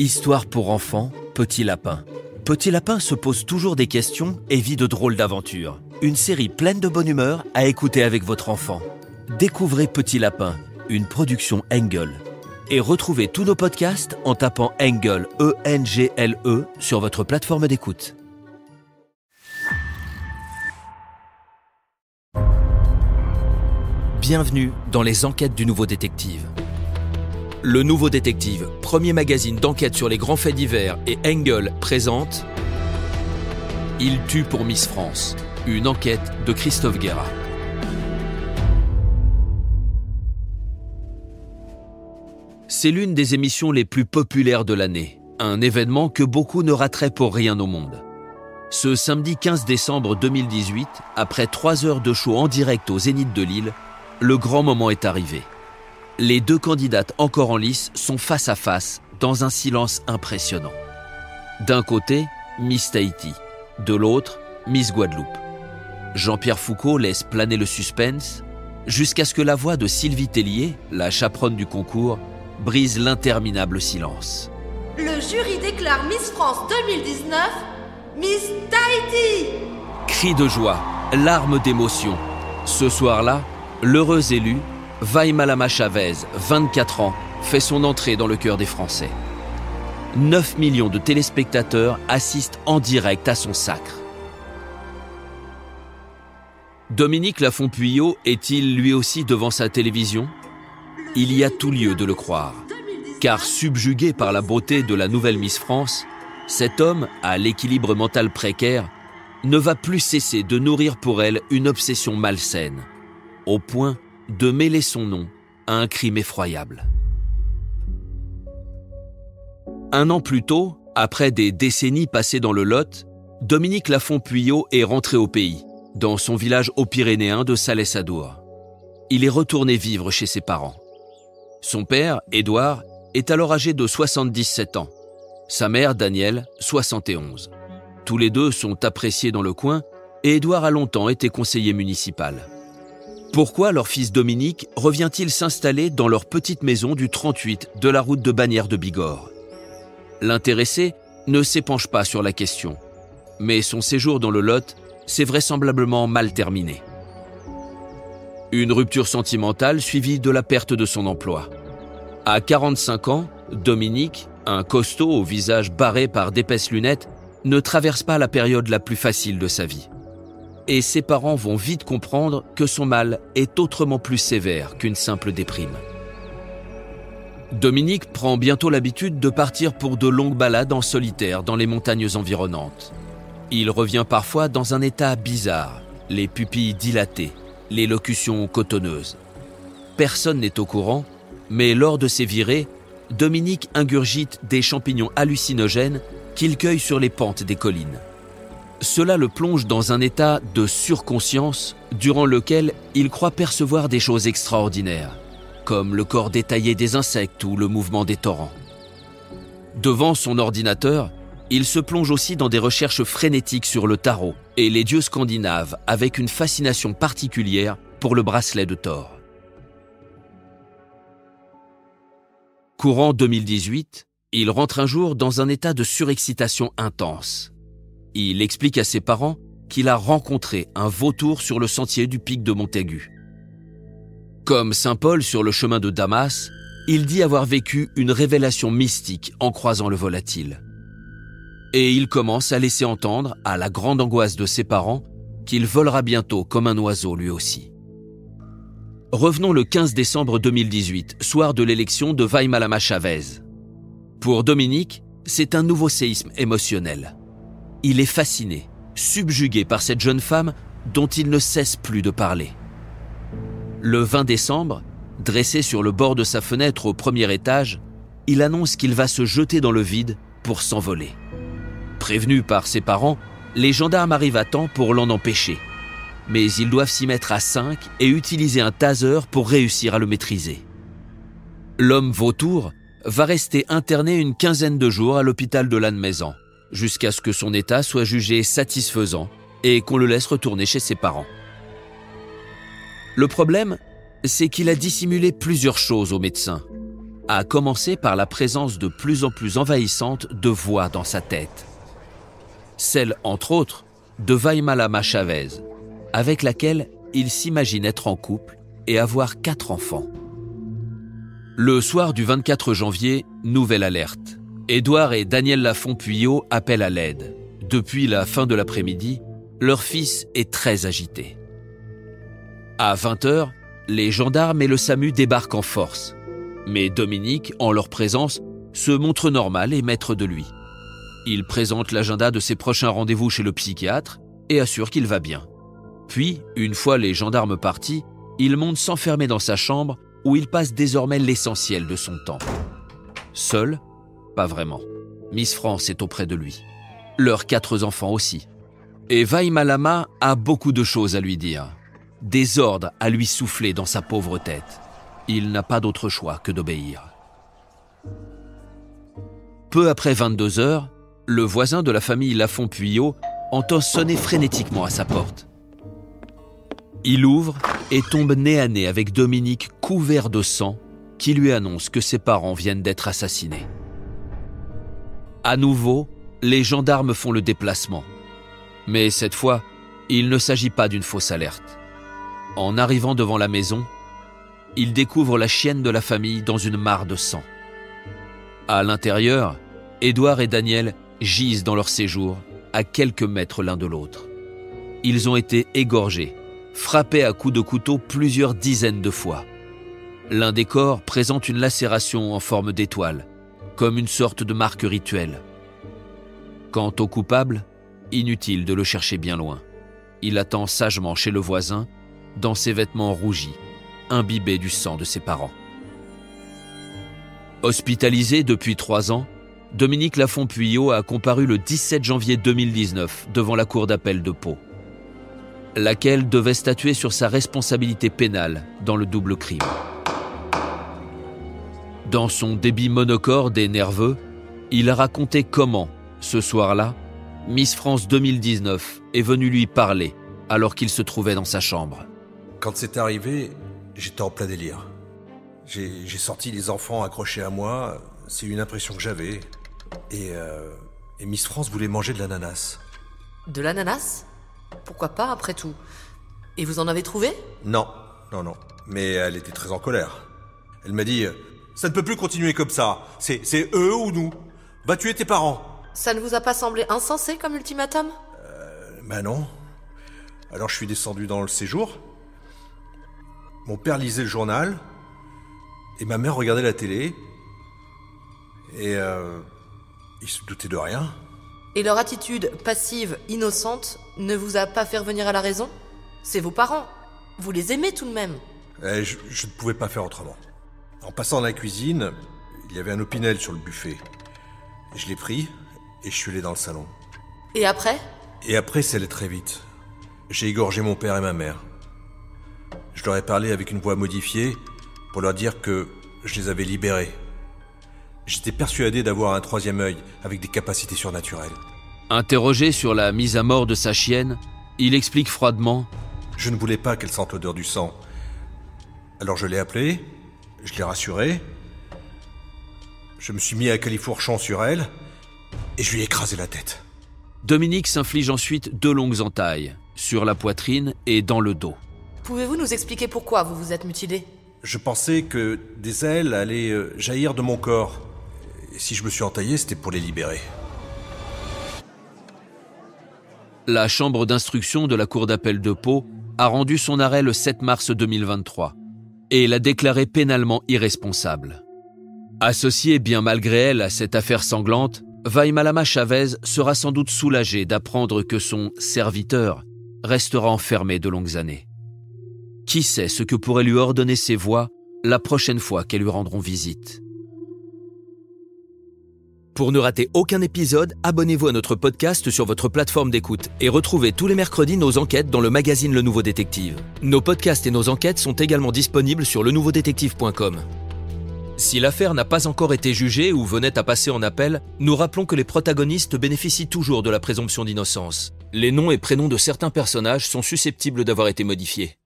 Histoire pour enfants, Petit Lapin. Petit Lapin se pose toujours des questions et vit de drôles d'aventures. Une série pleine de bonne humeur à écouter avec votre enfant. Découvrez Petit Lapin, une production Engle. Et retrouvez tous nos podcasts en tapant Engle, E-N-G-L-E, sur votre plateforme d'écoute. Bienvenue dans les enquêtes du Nouveau Détective. Le Nouveau Détective, premier magazine d'enquête sur les grands faits divers, et Engle présente Il tue pour Miss France, une enquête de Christophe Guérat. C'est l'une des émissions les plus populaires de l'année, un événement que beaucoup ne rateraient pour rien au monde. Ce samedi 15 décembre 2018, après 3 heures de show en direct au Zénith de Lille, le grand moment est arrivé. Les deux candidates encore en lice sont face à face dans un silence impressionnant. D'un côté, Miss Tahiti, de l'autre, Miss Guadeloupe. Jean-Pierre Foucault laisse planer le suspense jusqu'à ce que la voix de Sylvie Tellier, la chaperonne du concours, brise l'interminable silence. Le jury déclare Miss France 2019, Miss Tahiti. Cris de joie, larmes d'émotion. Ce soir-là, l'heureuse élue, Waimalama Chavez, 24 ans, fait son entrée dans le cœur des Français. 9 millions de téléspectateurs assistent en direct à son sacre. Dominique Lafont-Pueyo est-il lui aussi devant sa télévision ? Il y a tout lieu de le croire. Car subjugué par la beauté de la nouvelle Miss France, cet homme, à l'équilibre mental précaire, ne va plus cesser de nourrir pour elle une obsession malsaine, au point de mêler son nom à un crime effroyable. Un an plus tôt, après des décennies passées dans le Lot, Dominique Lafont-Pueyo est rentré au pays, dans son village haut-pyrénéen de Salès-Adour. Il est retourné vivre chez ses parents. Son père, Édouard, est alors âgé de 77 ans. Sa mère, Danielle, 71. Tous les deux sont appréciés dans le coin et Édouard a longtemps été conseiller municipal. Pourquoi leur fils Dominique revient-il s'installer dans leur petite maison du 38 de la route de Bagnères de Bigorre ? L'intéressé ne s'épanche pas sur la question, mais son séjour dans le Lot s'est vraisemblablement mal terminé. Une rupture sentimentale suivie de la perte de son emploi. À 45 ans, Dominique, un costaud au visage barré par d'épaisses lunettes, ne traverse pas la période la plus facile de sa vie. Et ses parents vont vite comprendre que son mal est autrement plus sévère qu'une simple déprime. Dominique prend bientôt l'habitude de partir pour de longues balades en solitaire dans les montagnes environnantes. Il revient parfois dans un état bizarre, les pupilles dilatées, l'élocution cotonneuse. Personne n'est au courant, mais lors de ces virées, Dominique ingurgite des champignons hallucinogènes qu'il cueille sur les pentes des collines. Cela le plonge dans un état de surconscience durant lequel il croit percevoir des choses extraordinaires, comme le corps détaillé des insectes ou le mouvement des torrents. Devant son ordinateur, il se plonge aussi dans des recherches frénétiques sur le tarot et les dieux scandinaves avec une fascination particulière pour le bracelet de Thor. Courant 2018, il rentre un jour dans un état de surexcitation intense. Il explique à ses parents qu'il a rencontré un vautour sur le sentier du pic de Montaigu. Comme saint Paul sur le chemin de Damas, il dit avoir vécu une révélation mystique en croisant le volatile. Et il commence à laisser entendre, à la grande angoisse de ses parents, qu'il volera bientôt comme un oiseau lui aussi. Revenons le 15 décembre 2018, soir de l'élection de Waimalama Chavez. Pour Dominique, c'est un nouveau séisme émotionnel. Il est fasciné, subjugué par cette jeune femme dont il ne cesse plus de parler. Le 20 décembre, dressé sur le bord de sa fenêtre au premier étage, il annonce qu'il va se jeter dans le vide pour s'envoler. Prévenu par ses parents, les gendarmes arrivent à temps pour l'en empêcher. Mais ils doivent s'y mettre à 5 et utiliser un taser pour réussir à le maîtriser. L'homme vautour va rester interné une quinzaine de jours à l'hôpital de Lannemezan, jusqu'à ce que son état soit jugé satisfaisant et qu'on le laisse retourner chez ses parents. Le problème, c'est qu'il a dissimulé plusieurs choses aux médecins. à commencer par la présence de plus en plus envahissante de voix dans sa tête. Celle, entre autres, de Vaimalama Chavez, avec laquelle il s'imagine être en couple et avoir 4 enfants. Le soir du 24 janvier, nouvelle alerte. Édouard et Daniel Lafont-Puillot appellent à l'aide. Depuis la fin de l'après-midi, leur fils est très agité. À 20h, les gendarmes et le SAMU débarquent en force. Mais Dominique, en leur présence, se montre normal et maître de lui. Il présente l'agenda de ses prochains rendez-vous chez le psychiatre et assure qu'il va bien. Puis, une fois les gendarmes partis, il monte s'enfermer dans sa chambre où il passe désormais l'essentiel de son temps. Seul, pas vraiment. Miss France est auprès de lui. Leurs 4 enfants aussi. Et Vaimalama a beaucoup de choses à lui dire. Des ordres à lui souffler dans sa pauvre tête. Il n'a pas d'autre choix que d'obéir. Peu après 22h, le voisin de la famille Lafont-Puillot entend sonner frénétiquement à sa porte. Il ouvre et tombe nez à nez avec Dominique couvert de sang qui lui annonce que ses parents viennent d'être assassinés. À nouveau, les gendarmes font le déplacement. Mais cette fois, il ne s'agit pas d'une fausse alerte. En arrivant devant la maison, ils découvrent la chienne de la famille dans une mare de sang. À l'intérieur, Édouard et Daniel gisent dans leur séjour, à quelques mètres l'un de l'autre. Ils ont été égorgés, frappés à coups de couteau plusieurs dizaines de fois. L'un des corps présente une lacération en forme d'étoile, comme une sorte de marque rituelle. Quant au coupable, inutile de le chercher bien loin. Il attend sagement chez le voisin, dans ses vêtements rougis, imbibés du sang de ses parents. Hospitalisé depuis 3 ans, Dominique Lafont-Puillot a comparu le 17 janvier 2019 devant la cour d'appel de Pau, laquelle devait statuer sur sa responsabilité pénale dans le double crime. Dans son débit monocorde et nerveux, il a raconté comment, ce soir-là, Miss France 2019 est venue lui parler alors qu'il se trouvait dans sa chambre. Quand c'est arrivé, j'étais en plein délire. J'ai sorti les enfants accrochés à moi, c'est une impression que j'avais. Et Miss France voulait manger de l'ananas. De l'ananas? Pourquoi pas, après tout? Et vous en avez trouvé? Non. Mais elle était très en colère. Elle m'a dit « Ça ne peut plus continuer comme ça. C'est eux ou nous. Va tuer tes parents. » Ça ne vous a pas semblé insensé comme ultimatum? Ben non. Alors je suis descendu dans le séjour. Mon père lisait le journal. Et ma mère regardait la télé. Et il se doutait de rien. Et leur attitude passive, innocente, ne vous a pas fait revenir à la raison? C'est vos parents. Vous les aimez tout de même. Je ne pouvais pas faire autrement. En passant dans la cuisine, il y avait un Opinel sur le buffet. Je l'ai pris et je suis allé dans le salon. Et après? Et après, c'est allé très vite. J'ai égorgé mon père et ma mère. Je leur ai parlé avec une voix modifiée pour leur dire que je les avais libérés. J'étais persuadé d'avoir un 3e œil avec des capacités surnaturelles. Interrogé sur la mise à mort de sa chienne, il explique froidement « Je ne voulais pas qu'elle sente l'odeur du sang. Alors je l'ai appelée, je l'ai rassurée, je me suis mis à califourchon sur elle et je lui ai écrasé la tête. » Dominique s'inflige ensuite 2 longues entailles, sur la poitrine et dans le dos. Pouvez-vous nous expliquer pourquoi vous vous êtes mutilé? Je pensais que des ailes allaient jaillir de mon corps. Et si je me suis entaillé, c'était pour les libérer. La chambre d'instruction de la cour d'appel de Pau a rendu son arrêt le 7 mars 2023 et l'a déclaré pénalement irresponsable. Associée bien malgré elle à cette affaire sanglante, Vaimalama Chavez sera sans doute soulagée d'apprendre que son serviteur restera enfermé de longues années. Qui sait ce que pourraient lui ordonner ses voix la prochaine fois qu'elles lui rendront visite. Pour ne rater aucun épisode, abonnez-vous à notre podcast sur votre plateforme d'écoute et retrouvez tous les mercredis nos enquêtes dans le magazine Le Nouveau Détective. Nos podcasts et nos enquêtes sont également disponibles sur lenouveaudétective.com. Si l'affaire n'a pas encore été jugée ou venait à passer en appel, nous rappelons que les protagonistes bénéficient toujours de la présomption d'innocence. Les noms et prénoms de certains personnages sont susceptibles d'avoir été modifiés.